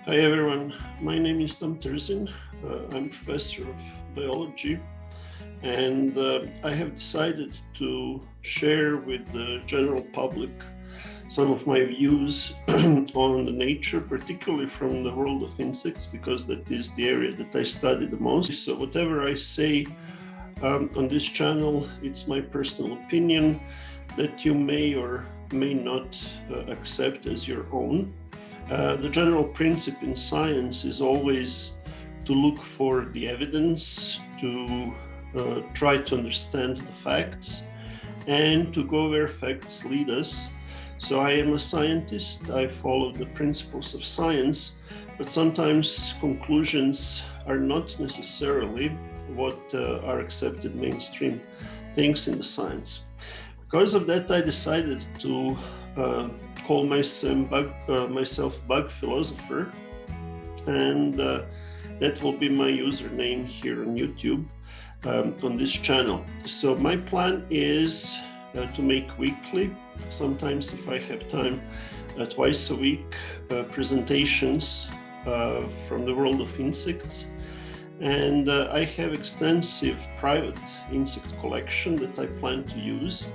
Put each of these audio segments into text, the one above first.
Hi everyone, my name is Tom Terzin. I'm professor of biology, and I have decided to share with the general public some of my views on the nature, particularly from the world of insects, because that is the area that I study the most. So whatever I say on this channel, it's my personal opinion that you may or may not accept as your own. The general principle in science is always to look for the evidence, to try to understand the facts, and to go where facts lead us. So I am a scientist, I follow the principles of science, but sometimes conclusions are not necessarily what are accepted mainstream things in the science. Because of that, I decided to call myself Bug Philosopher, and that will be my username here on YouTube on this channel. So my plan is to make weekly, sometimes if I have time, twice a week, presentations from the world of insects. And I have extensive private insect collection that I plan to use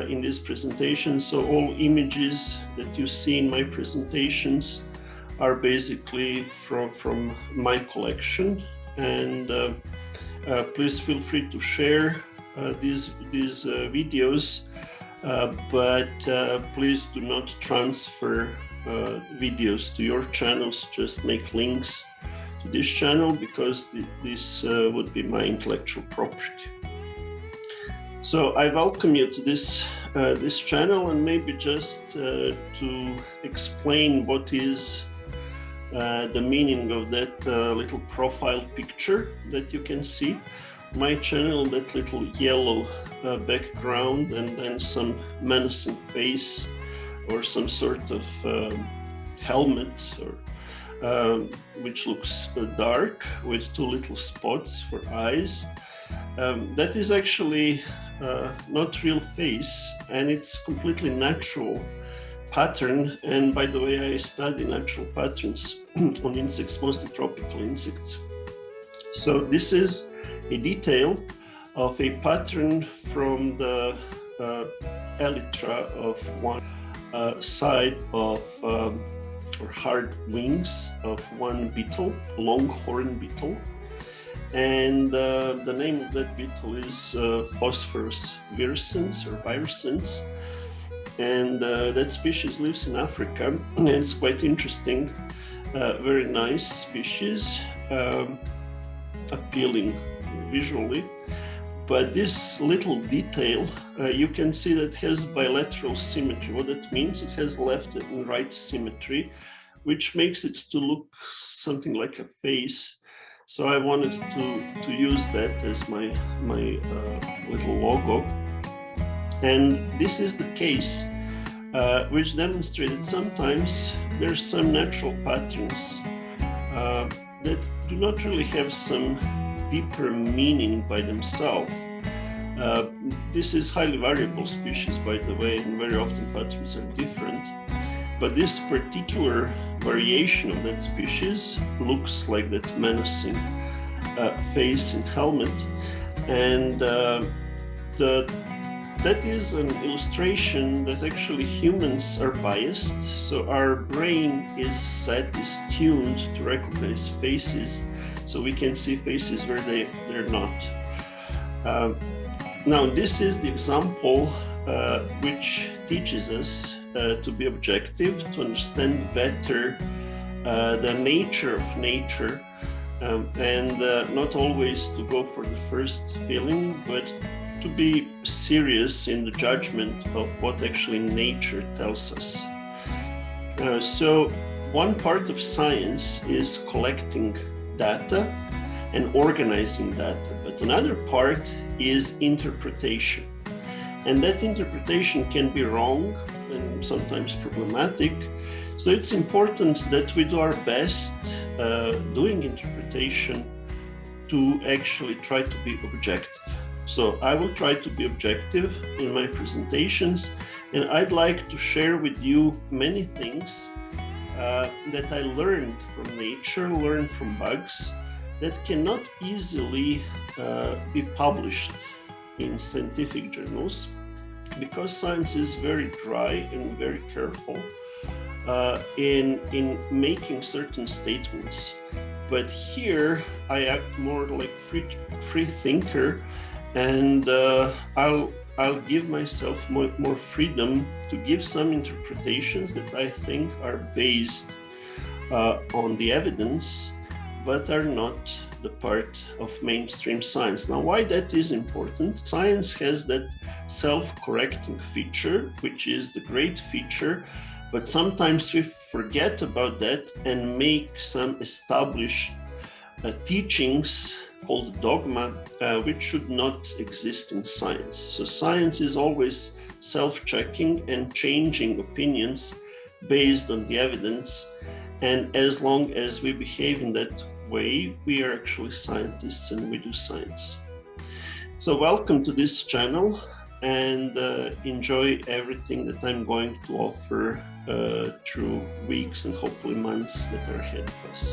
in this presentation. So all images that you see in my presentations are basically from my collection. And please feel free to share these videos, but please do not transfer videos to your channels. Just make links to this channel, because this would be my intellectual property. So I welcome you to this channel, and maybe just to explain what is the meaning of that little profile picture that you can see. My channel, that little yellow background, and then some menacing face or some sort of helmet, or which looks dark with two little spots for eyes. That is actually not real face, and it's completely natural pattern. And by the way, I study natural patterns on insects, mostly tropical insects. So this is a detail of a pattern from the elytra of one side of or hard wings of one beetle, longhorn beetle. And the name of that beetle is Phosphorus virescens or virescens. And that species lives in Africa, and it's quite interesting, very nice species, appealing visually. But this little detail, you can see that has bilateral symmetry. What that means, it has left and right symmetry, which makes it to look something like a face. So I wanted to use that as my little logo. And this is the case, which demonstrated sometimes there's some natural patterns that do not really have some deeper meaning by themselves. This is highly variable species, by the way, and very often patterns are different. But this particular variation of that species looks like that menacing face and helmet. And that is an illustration that actually humans are biased. So our brain is tuned to recognize faces. So we can see faces where they're not. Now, this is the example which teaches us to be objective, to understand better the nature of nature, and not always to go for the first feeling, but to be serious in the judgment of what actually nature tells us. So one part of science is collecting data and organizing data, but another part is interpretation. And that interpretation can be wrong and sometimes problematic. So it's important that we do our best doing interpretation to actually try to be objective. So I will try to be objective in my presentations, and I'd like to share with you many things that I learned from nature, learned from bugs, that cannot easily be published in scientific journals, because science is very dry and very careful in making certain statements. But here I act more like free thinker, and I'll give myself more freedom to give some interpretations that I think are based on the evidence, but are not the part of mainstream science. Now, why that is important? Science has that self-correcting feature, which is the great feature, but sometimes we forget about that and make some established teachings called dogma, which should not exist in science. So science is always self-checking and changing opinions based on the evidence. And as long as we behave in that way, we are actually scientists and we do science. So welcome to this channel, and enjoy everything that I'm going to offer through weeks and hopefully months that are ahead of us.